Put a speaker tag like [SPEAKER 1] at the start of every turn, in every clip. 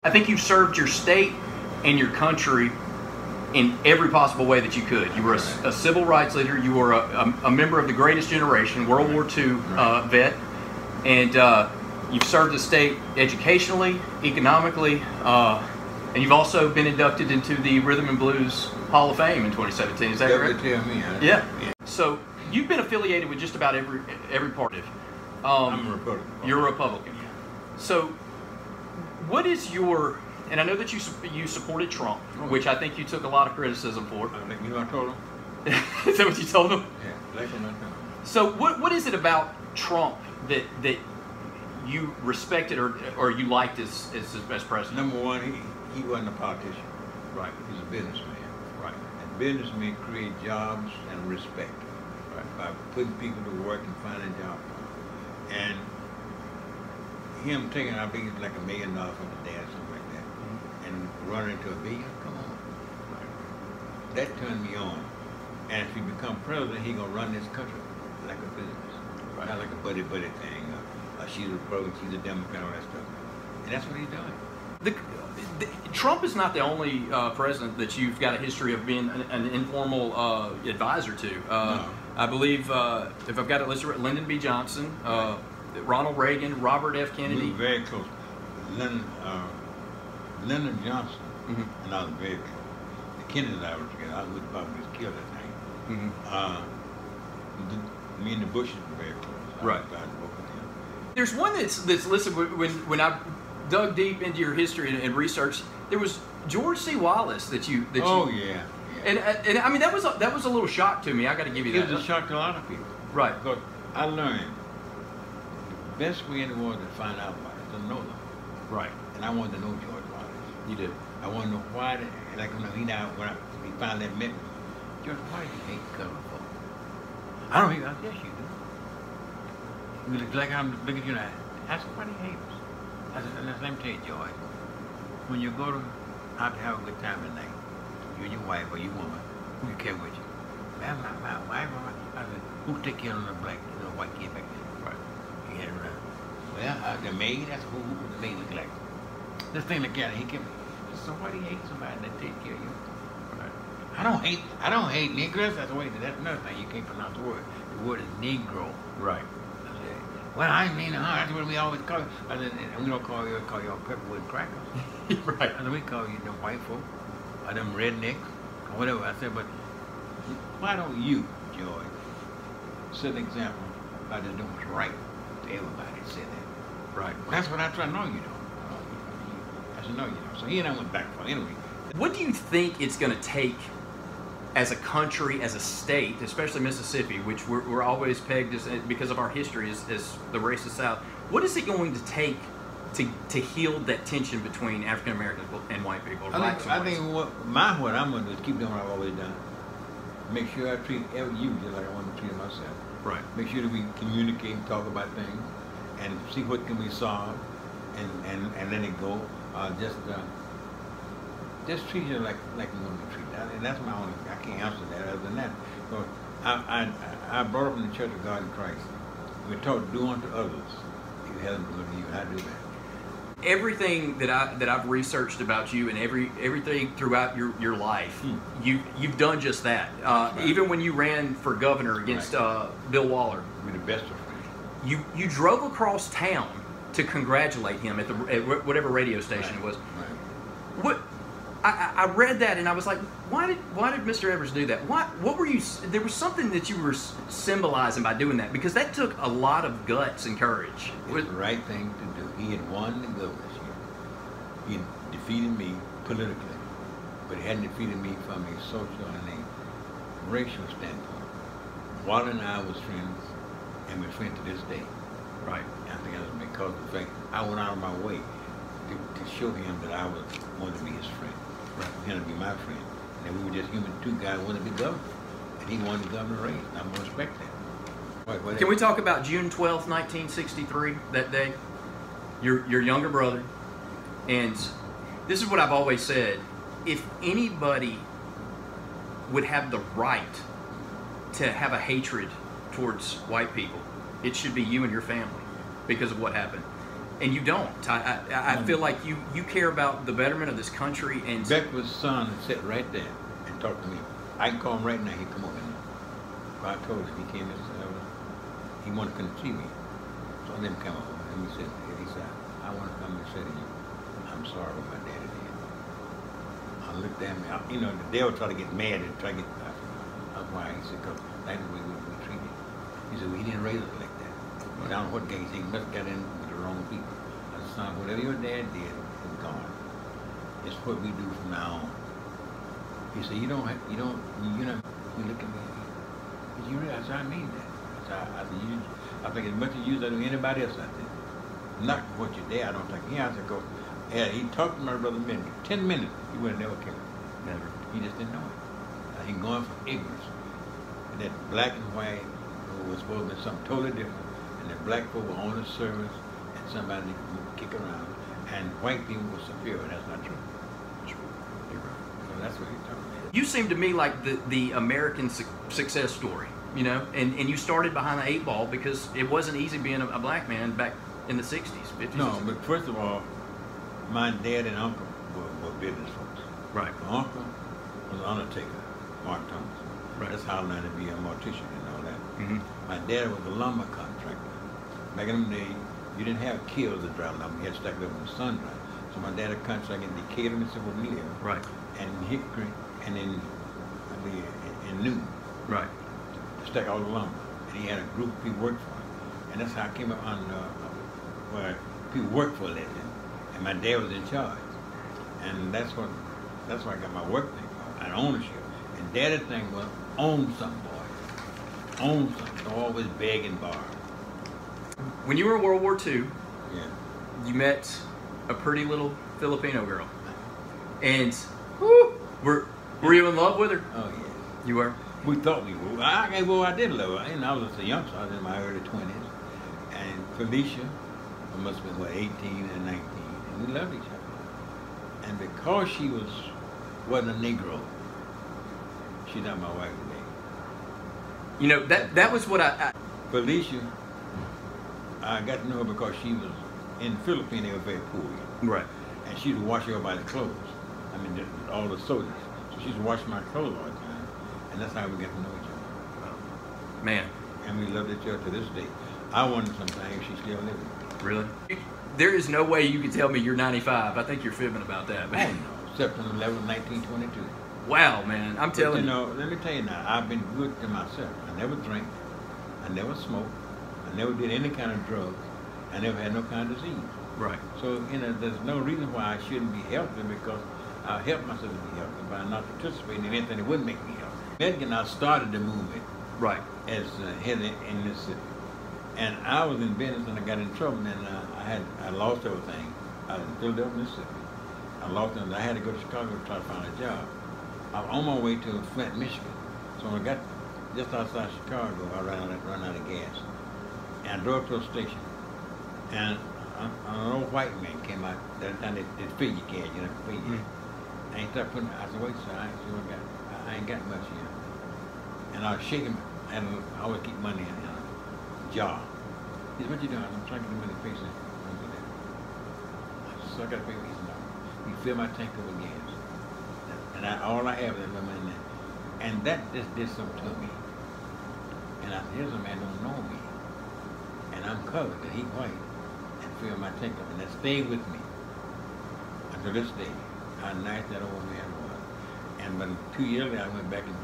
[SPEAKER 1] I think you served your state and your country in every possible way that you could. You were a civil rights leader. You were a member of the greatest generation, World War II vet, and you've served the state educationally, economically, and you've also been inducted into the Rhythm and Blues Hall of Fame in 2017. Is that correct?
[SPEAKER 2] Tell me.
[SPEAKER 1] Yeah. So you've been affiliated with just about every party.
[SPEAKER 2] I'm a Republican.
[SPEAKER 1] You're a Republican. So what is your... And I know that you supported Trump, which I think you took a lot of criticism for.
[SPEAKER 2] You know what I told him?
[SPEAKER 1] Is that what you told him?
[SPEAKER 2] Yeah, like what I told him.
[SPEAKER 1] So what is it about Trump that you respected or you liked as president?
[SPEAKER 2] Number one, he wasn't a politician.
[SPEAKER 1] Right.
[SPEAKER 2] He's a businessman.
[SPEAKER 1] Right.
[SPEAKER 2] And businessmen create jobs and respect. Right. By putting people to work and finding jobs. And him taking, I think it's like $1 million from the day or something like that, and running into $1 billion, come on. Right. That turned me on. And if he become president, he gonna run this country like a business. Right. Not like a buddy thing. She's a Republican, she's a Democrat, all that stuff. And that's what he's doing.
[SPEAKER 1] Trump is not the only president that you've got a history of being an informal advisor to.
[SPEAKER 2] No.
[SPEAKER 1] I believe, if I've got it listed, Lyndon B. Johnson, Ronald Reagan, Robert F. Kennedy.
[SPEAKER 2] We were very close. Lyndon Johnson and I was very close. The Kennedys and I were together. I would probably just kill that thing. Me and the Bushes were very close.
[SPEAKER 1] Right. There's one that's listed when I dug deep into your history and research. There was George C. Wallace that you.
[SPEAKER 2] Oh yeah.
[SPEAKER 1] And I mean that was a little shock to me. I got to give you that.
[SPEAKER 2] It was a shock to a lot of people.
[SPEAKER 1] Right.
[SPEAKER 2] Because I learned the best way in the world to find out about it is to know them.
[SPEAKER 1] Right.
[SPEAKER 2] And I wanted to know George Wallace.
[SPEAKER 1] You did.
[SPEAKER 2] I wanted to know why. Like when he finally met me, George, why do you hate colored folk? I don't hate. Yes, you do. You look like I'm looking at you now. I said, why do you hate us? I said, let me tell you, George. When you go out to have a good time at night, you and your wife or your woman, who you care with you? Man, my wife. I said, who take care of the black, white kid back there? Right. He had it around. Well, the maid. That's who the maid look like. This thing like that. He kept. So why do you hate somebody that take care of you? Right. I don't hate Negroes. That's another thing. You can't pronounce the word. The word is Negro. Right. I said, well, I mean, that's what we always call it. I said, we don't call y'all pepperwood crackers. Right. I said, we call you them white folk, or them rednecks, or whatever. I said, but why don't you, George, set an example by just doing what's right to everybody? Say that. Right. That's what I try to know you know. I said, no, you know. So he and I went back for anyway.
[SPEAKER 1] What do you think it's going to take as a country, as a state, especially Mississippi, which we're always pegged as, because of our history as the racist South? What is it going to take to heal that tension between African Americans and white people?
[SPEAKER 2] I think what I'm going to do is keep doing what I've always done. Make sure I treat you just like I want to treat myself.
[SPEAKER 1] Right.
[SPEAKER 2] Make sure that we communicate and talk about things and see what can we solve and let it go. Just treat you like you want to be treated. And that's my only, I can't answer that other than that. So I brought up in the Church of God in Christ. We're taught to do unto others. You haven't done to you. I do that.
[SPEAKER 1] Everything that I've researched about you and everything throughout your life, you've done just that. Right. Even when you ran for governor against Bill Waller,
[SPEAKER 2] we're the best of friends.
[SPEAKER 1] You drove across town to congratulate him at whatever radio station it was.
[SPEAKER 2] Right.
[SPEAKER 1] What? I read that and I was like, why did Mr. Evers do that? What were you? There was something that you were symbolizing by doing that, because that took a lot of guts and courage.
[SPEAKER 2] It's the right thing to do. He had won the governorship. He had defeated me politically, but he hadn't defeated me from a social and a racial standpoint. Waller and I was friends, and we're friends to this day.
[SPEAKER 1] Right.
[SPEAKER 2] I think that was because of the fact I went out of my way to show him that I wanted to be his friend. Right. For him to be my friend. And then we were just human, two guys wanted to be governor. And he wanted the governor race. And I'm going to respect that.
[SPEAKER 1] Can we talk about June 12th, 1963, that day? Your younger brother. And this is what I've always said. If anybody would have the right to have a hatred towards white people, it should be you and your family because of what happened. And you don't. I feel like you care about the betterment of this country. And
[SPEAKER 2] Beckwith's son sat right there and talked to me. I can call him right now. He'd come over. I told him, he came and said, he wanted to come see me. So I let him come over. And he said, I want to come and say to you, I'm sorry what my daddy did. I looked at me. You know, the devil tried to get mad and try to get, why? He said, because that's the way we treat him. He said, well, he didn't raise us like that. I don't know what games he must have got in with the wrong people. I said, son, whatever your dad did is gone. It's what we do from now on. He said, you know, you look at me. He said, you realize I mean that. I said, I think as much as you as I do anybody else out there. Not what your dad, I don't think. He answered, go, yeah, he talked to my brother 10 minutes, he would have never killed him.
[SPEAKER 1] never.
[SPEAKER 2] He just didn't know it. He going from ignorance. And that black and white was supposed to be something totally different. And that black folk were on the service and somebody could kick around. And white people were superior. That's not true.
[SPEAKER 1] You're right.
[SPEAKER 2] So that's what he's talking about.
[SPEAKER 1] You seem to me like the American success story, you know, and you started behind the 8 ball because it wasn't easy being a black man back in the 60s, 50s.
[SPEAKER 2] No, but first of all, my dad and uncle were business folks.
[SPEAKER 1] Right.
[SPEAKER 2] My uncle was an undertaker, Mark Thomas.
[SPEAKER 1] Right.
[SPEAKER 2] That's how I learned to be a mortician and all that.
[SPEAKER 1] Mm-hmm.
[SPEAKER 2] My dad was a lumber contractor. Back in the day, you didn't have kilns to dry lumber. You had to stack it up in the sun dry. So my dad had contracted in Decatur, Mississippi, where we live.
[SPEAKER 1] Right.
[SPEAKER 2] And in Hickory, and in Newton.
[SPEAKER 1] Right.
[SPEAKER 2] To stack all the lumber. And he had a group of people work for him. And that's how I came up on where people work for a living. And my dad was in charge. And that's where I got my work thing and ownership. And daddy's thing was own something, boy. Own something. Don't always beg and borrow.
[SPEAKER 1] When you were in World War II,
[SPEAKER 2] Yeah.
[SPEAKER 1] you met a pretty little Filipino girl. And were you in love with her?
[SPEAKER 2] Oh, yeah.
[SPEAKER 1] You were?
[SPEAKER 2] We thought we were. I did love her. I was just a youngster. I was in my early 20s. And Felicia must have been, 18 and 19. And we loved each other. And because she wasn't a Negro, she's not my wife today.
[SPEAKER 1] You know, that was what I
[SPEAKER 2] Felicia, I got to know her because she was, in the Philippines, they were very poor.
[SPEAKER 1] Right.
[SPEAKER 2] And she would wash everybody's clothes. I mean, all the soldiers. So she used to wash my clothes all the time. And that's how we got to know each other.
[SPEAKER 1] Man.
[SPEAKER 2] And we loved each other to this day. I wonder sometimes if she's still living.
[SPEAKER 1] Really? There is no way you can tell me you're 95. I think you're fibbing about that.
[SPEAKER 2] Oh, no. September 11, 1922.
[SPEAKER 1] Wow, man. I'm telling you.
[SPEAKER 2] You know, let me tell you now, I've been good to myself. I never drank. I never smoked. I never did any kind of drugs. I never had no kind of disease.
[SPEAKER 1] Right.
[SPEAKER 2] So, you know, there's no reason why I shouldn't be healthy because I help myself to be healthy by not participating in anything that wouldn't make me healthy. Medgar and I started the movement.
[SPEAKER 1] Right.
[SPEAKER 2] As head in Mississippi. And I was in business and I got in trouble and I lost everything. I was in Philadelphia, Mississippi. I lost them. I had to go to Chicago to try to find a job. I was on my way to Flint, Michigan. So when I got just outside Chicago, I ran out of gas. And I drove to a station. And an old white man came out. That time they feed you cash, you know, feed you. And he started putting, I said, wait, sir, I ain't got much here. And I was shaking, and I always keep money in a jar. He said, what you doing? I'm trying to get money to pay something. I said, so I got to pay me. He said, no. You fill my tank up with gas. And all I have is money in there. And that just did something to me. And I said, here's a man don't know me. And I'm covered, and he white. And fill my tank up. And that stayed with me until this day. How nice that old man was. And but 2 years later, I went back and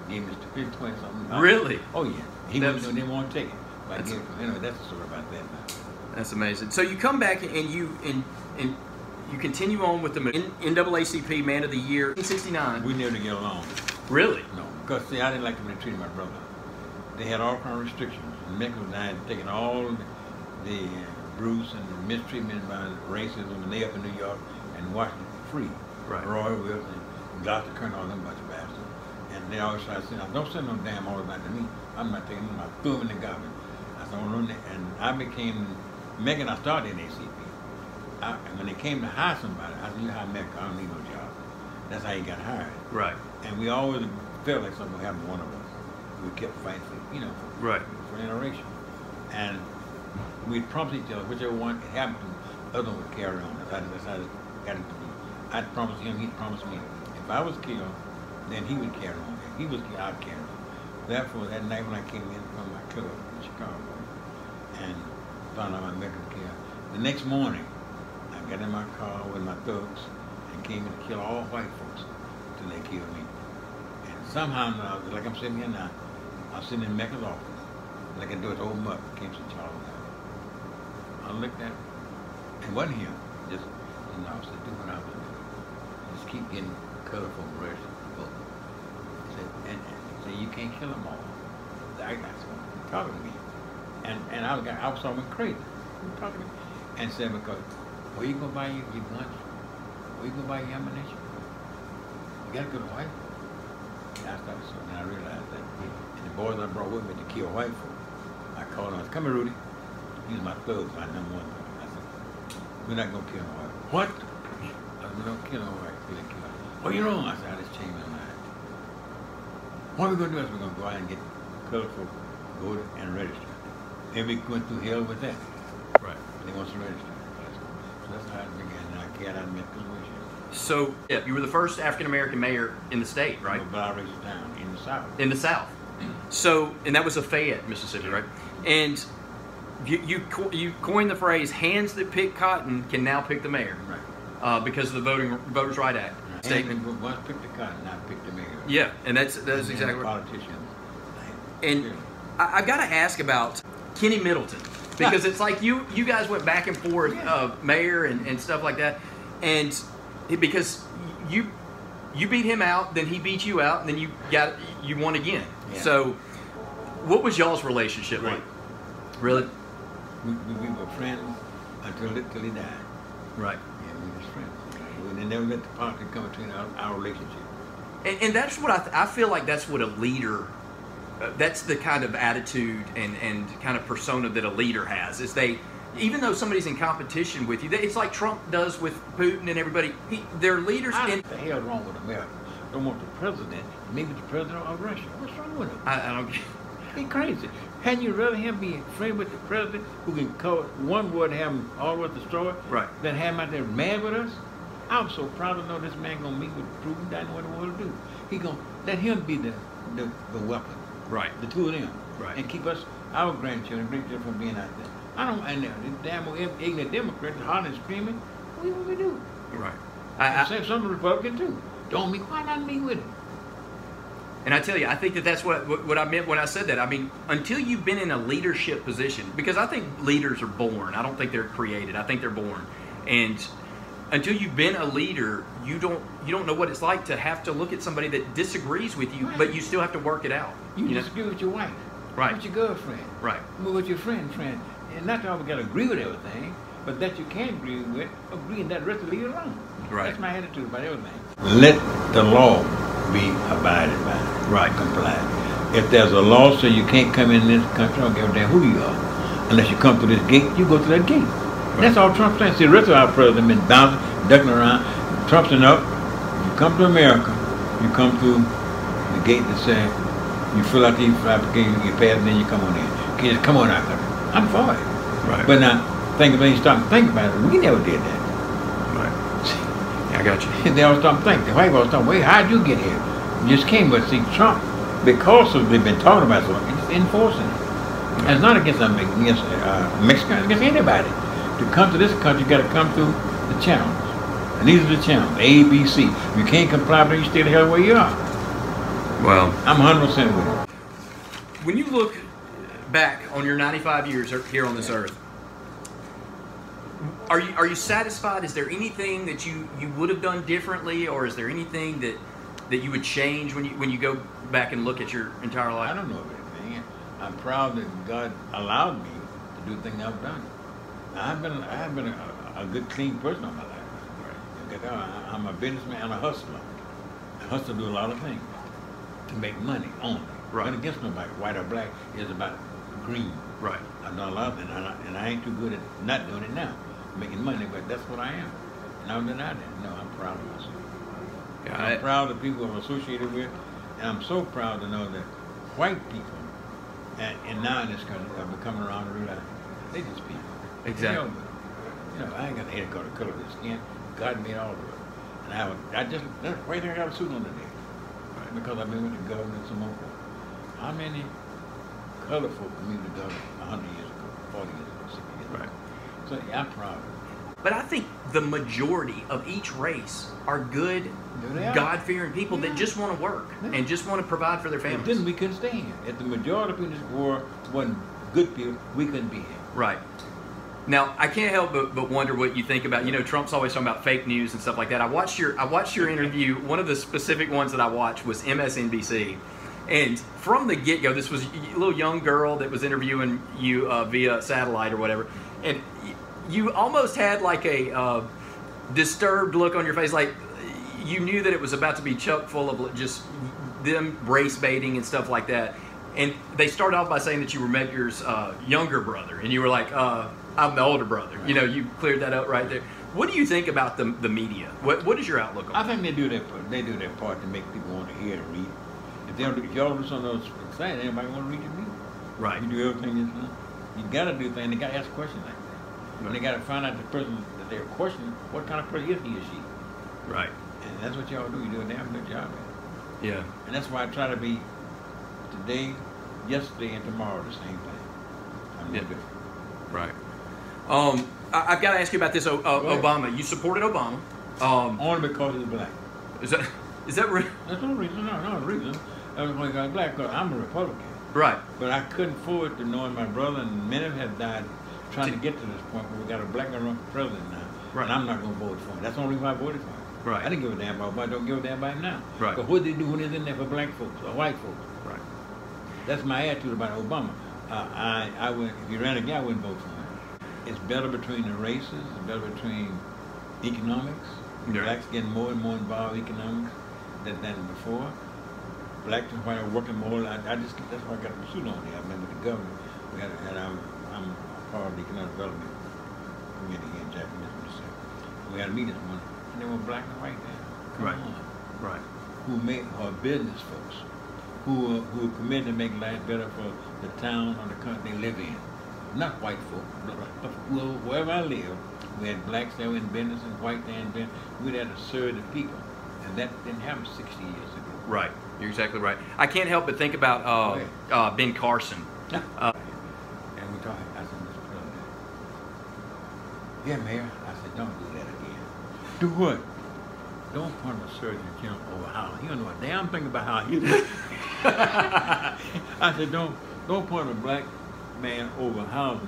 [SPEAKER 2] gave Mr. 20 something.
[SPEAKER 1] Really?
[SPEAKER 2] Oh yeah. He didn't want to take it. But anyway, that's the story about that now.
[SPEAKER 1] That's amazing. So you come back and you continue on with the NAACP Man of the Year in '69.
[SPEAKER 2] We never get along.
[SPEAKER 1] Really?
[SPEAKER 2] No, because see, I didn't like the way they treated my brother. They had all kind of restrictions. And Medgar and I had taken all the abuse and the mistreatment by racism and they up in New York and Washington free.
[SPEAKER 1] Right.
[SPEAKER 2] Roy Wilson and Dr. Colonel, all them bunch of bastards. And they always try to say, don't send no damn all about to me. I'm not taking them. I threw them in the garbage. I said, and I became, Medgar and I started in ACP. And when they came to hire somebody, I said, you hire Medgar, I don't need no job. That's how he got hired.
[SPEAKER 1] Right.
[SPEAKER 2] And we always felt like something would happen to one of us. We kept fighting for, for
[SPEAKER 1] right.
[SPEAKER 2] for generation. And we'd promise each other, whichever one it happened to, other one would carry on. That's how it got it to be. I'd promised him, he'd promised me. If I was killed, then he would carry on. If he was killed, I'd carry on. Therefore, that night when I came in from my club in Chicago and found out my Medgar killed, the next morning, I got in my car with my thugs and came in to kill all white folks till they killed me. And somehow, now, like I'm sitting here now, I'm sitting in Medgar's office. And I can do it old muck, came to Charles. I looked at him. It wasn't him. Just, I was to do what I was doing. Just keep getting colorful rest of the book. He said, you can't kill them all. I got someone talking to me. And I was talking crazy. He was talking to me. And said, because, where you gonna buy your guns? Where you gonna buy your ammunition? You gotta go to white folks. And I started so, and I realized that. And the boys I brought with me to kill white folks, I called them, I said, come here, Rudy. He was my thug, my number one thug. I said, we're not gonna kill no white. What? I said, we don't kill no white. We don't kill no white. Oh, you're wrong. I said, I just changed my mind. What we're gonna do is we're gonna go out and get colorful, voted, and registered. And we went through hell with that.
[SPEAKER 1] Right.
[SPEAKER 2] They want to register. So that's how it began. And I got out of Memphis.
[SPEAKER 1] So, yeah, you were the first African-American mayor in the state, right?
[SPEAKER 2] In a biracial town in the South.
[SPEAKER 1] In the South. So, and that was Fayette, Mississippi, right? And you coined the phrase, hands that pick cotton can now pick the mayor.
[SPEAKER 2] Right.
[SPEAKER 1] Because of the Voters' Right Act.
[SPEAKER 2] Right. Statement. Once picked the cotton, now picked the mayor.
[SPEAKER 1] Yeah, and that's exactly what.
[SPEAKER 2] Politicians.
[SPEAKER 1] And I've got to ask about Kenny Middleton. Because it's like you guys went back and forth, mayor and stuff like that. And because you beat him out, then he beat you out, and then you won again. Yeah. So what was y'all's relationship like? Really?
[SPEAKER 2] We were friends until he died.
[SPEAKER 1] Right.
[SPEAKER 2] Yeah, we were friends. We never let the politics come between our relationship.
[SPEAKER 1] And that's what I feel like that's what a leader, that's the kind of attitude and kind of persona that a leader has, is even though somebody's in competition with you, it's like Trump does with Putin and everybody. They're leaders.
[SPEAKER 2] What the hell wrong with America? Don't want the president, maybe the president of Russia. What's wrong with him?
[SPEAKER 1] I don't get.
[SPEAKER 2] He's crazy. Hadn't you rather him be friend with the president who can call one word and have him all worth destroyed,
[SPEAKER 1] right,
[SPEAKER 2] than have him out there mad with us? I'm so proud to know this man gonna meet with Putin. Doesn't know what he want to do. He gonna let him be the weapon.
[SPEAKER 1] Right.
[SPEAKER 2] The two of them.
[SPEAKER 1] Right.
[SPEAKER 2] And keep us, our grandchildren, from being out there. I don't, and the damn ignorant Democrats hollering and screaming. What do we do?
[SPEAKER 1] Right.
[SPEAKER 2] Some Republican too. Don't meet. Why not meet with him?
[SPEAKER 1] And I tell you, I think that's what I meant when I said that. I mean, until you've been in a leadership position, because I think leaders are born. I don't think they're created. I think they're born. And until you've been a leader, you don't know what it's like to have to look at somebody that disagrees with you, but you still have to work it out.
[SPEAKER 2] You disagree with your wife.
[SPEAKER 1] Right.
[SPEAKER 2] With your girlfriend.
[SPEAKER 1] Right.
[SPEAKER 2] With your friend. And not to always got to agree with everything, but that you can agree with, agree, and that rest of leave it alone.
[SPEAKER 1] Right.
[SPEAKER 2] That's my attitude about everything. Let the law be abided by.
[SPEAKER 1] Right.
[SPEAKER 2] Complied. If there's a law so you can't come in this country, I don't give a damn who you are. Unless you come through this gate, you go through that gate. Right. That's all Trump's saying. See, the rest of our president been bouncing, ducking around. Trump's enough. You come to America, you come through the gate that says, you fill out the application, you pass, and then you come on in. You can't just come on out there. I'm for it.
[SPEAKER 1] Right.
[SPEAKER 2] But now, stop and think about it. We never did that.
[SPEAKER 1] Right. Yeah, I got you.
[SPEAKER 2] They all stop and think. The white folks stop, wait, how'd you get here? You just came, but see, Trump, because of they've been talking about something, it's enforcing it. And it's not against Mexicans, against anybody. To come to this country, you got to come through the channels. And these are the channels, A, B, C. If you can't comply with them, you stay the hell where you are.
[SPEAKER 1] Well,
[SPEAKER 2] I'm 100% with it.
[SPEAKER 1] When you look back on your 95 years here on this earth, are you satisfied? Is there anything that you would have done differently, or is there anything that you would change when you go back and look at your entire life?
[SPEAKER 2] I don't know of anything. I'm proud that God allowed me to do things I've done. I've been a good, clean person all my life. Right. I'm a businessman and a hustler. I hustle do a lot of things to make money only.
[SPEAKER 1] Right.
[SPEAKER 2] Not against nobody, white or black. It's about green.
[SPEAKER 1] Right.
[SPEAKER 2] I've done a lot of things, and I ain't too good at not doing it now, making money. But that's what I am. And I'm denying it. No, I'm proud of myself. Yeah, I'm proud of the people I'm associated with, and I'm so proud to know that white people, and now in this country, are becoming around to realize they just people.
[SPEAKER 1] Exactly.
[SPEAKER 2] You know, I ain't got any color of the skin. God made all of it. And that's right there, I got a suit on today. Right. Because I've been with the government some more. How many colored folk can meet the government 100 years ago, 40 years ago, 60 years ago? Right. So yeah, I'm proud of it.
[SPEAKER 1] But I think the majority of each race are good, God-fearing people that just want to work and just want to provide for their families.
[SPEAKER 2] Then we couldn't stay here. If the majority of people in this war wasn't good people, we couldn't be here.
[SPEAKER 1] Right. Now, I can't help but wonder what you think about, you know, Trump's always talking about fake news and stuff like that. I watched your interview. One of the specific ones that I watched was MSNBC. And from the get-go, this was a little young girl that was interviewing you via satellite or whatever. And you almost had like a disturbed look on your face, like you knew that it was about to be chock full of just them race baiting and stuff like that. And they started off by saying that you were Medgar's younger brother, and you were like, I'm the older brother. Right. You know, you cleared that up right there. What do you think about the media? What is your outlook on
[SPEAKER 2] I think they do their part to make people want to hear and read. If they don't, if y'all do something else exciting, anybody want to read your media.
[SPEAKER 1] Right.
[SPEAKER 2] You do everything you know. You got to do things. They got to ask questions like that. Right. And they got to find out the person that they're questioning, what kind of person is he or she.
[SPEAKER 1] Right.
[SPEAKER 2] And that's what y'all do. You do a damn good job at it.
[SPEAKER 1] Yeah.
[SPEAKER 2] And that's why I try to be today, yesterday, and tomorrow the same thing. I'm no different.
[SPEAKER 1] Right. I've got to ask you about this Obama. You supported Obama.
[SPEAKER 2] Only because he's black.
[SPEAKER 1] Is that real?
[SPEAKER 2] That's the reason. No, the reason. That's because he's black. Because I'm a Republican.
[SPEAKER 1] Right.
[SPEAKER 2] But I couldn't forward to knowing my brother and many have died trying to get to this point where we got a black president now. Right. And I'm not going to vote for him. That's the only reason I voted for him. Right. I didn't give a damn about Obama. I don't give a damn about him now. Right. But what did they do when he's in there for black folks or white folks? Right. That's my attitude about Obama. I would, if he ran again, I wouldn't vote for him. It's better between the races. It's better between economics. Yeah. Blacks getting more and more involved in economics than before. Blacks and white are working more. That's why I got the suit on there. I met with the governor. I'm part of the economic development committee here in Jackson, Mississippi. We had a meeting this morning, and they were black and white there. Come on. Right. Who are business folks, who are committed to make life better for the town or the country they live in. Not white folk, but wherever I live, we had blacks there in business and white there in business. We had to serve the people, and that didn't happen 60 years ago. Right.
[SPEAKER 1] You're exactly right. I can't help but think about Ben Carson.
[SPEAKER 2] And we talked. I said, Mr. President, yeah, Mayor. I said, don't do that again. Do what? Don't point a surgeon general over how he don't know a damn thing about how he lives. I said, don't point a black man over housing.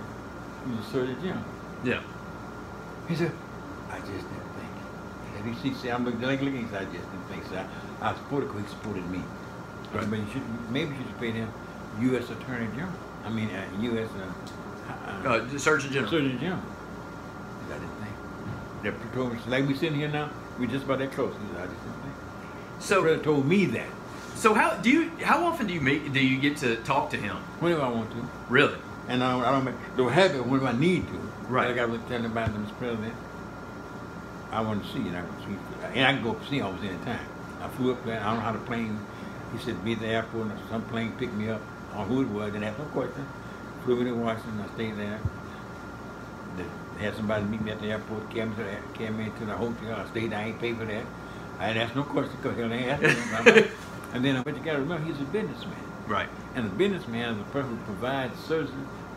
[SPEAKER 2] He's a surgeon general. Yeah. He said, I just didn't think. And he said, I'm looking like he said, I just didn't think. So I supported because he supported me. Right. But maybe you should pay him U.S. Attorney General. I mean, U.S.
[SPEAKER 1] Surgeon General.
[SPEAKER 2] Surgeon General. I didn't think. They told me, like we sitting here now, we're just about that close. He said, I just didn't think. So the president told me that. So
[SPEAKER 1] how often do you get to talk to him?
[SPEAKER 2] Whenever I want to.
[SPEAKER 1] Really?
[SPEAKER 2] And I don't have it whenever I need to.
[SPEAKER 1] Right.
[SPEAKER 2] Like I was telling about Mr. President, I want to see you. And I can go see almost any time. I flew up there. I don't know how the plane. He said be at the airport. And some plane picked me up on who it was. Didn't have no question. Flew me to Washington. I stayed there. They had somebody meet me at the airport. Carried me to the hotel. I stayed there. I ain't paid for that. I didn't ask no question because they asked me. And then, but you got to remember, he's a businessman. Right. And a businessman is a person who provides services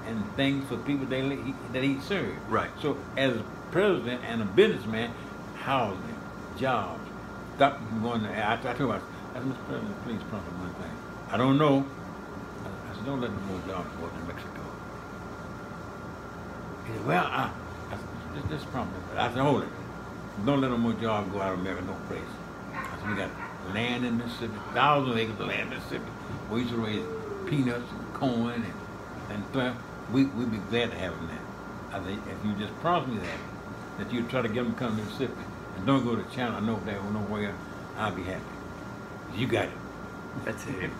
[SPEAKER 2] and things for people that he serves. Right. So as a president and a businessman, housing, jobs, stop going to, I told him, I said, Mr. President, please promise me one thing. I don't know. I said, don't let no more jobs go to Mexico. He said, well, I said, just promise me. I said, hold it. Don't let no more jobs go out of America, no place. I said, we got land in Mississippi, thousands of acres of land in Mississippi. We used to raise peanuts and corn and we'd be glad to have them there. I said, if you just promise me that you try to get them to come to Mississippi and don't go to China, nowhere, I'll be happy. You got it.
[SPEAKER 1] That's it.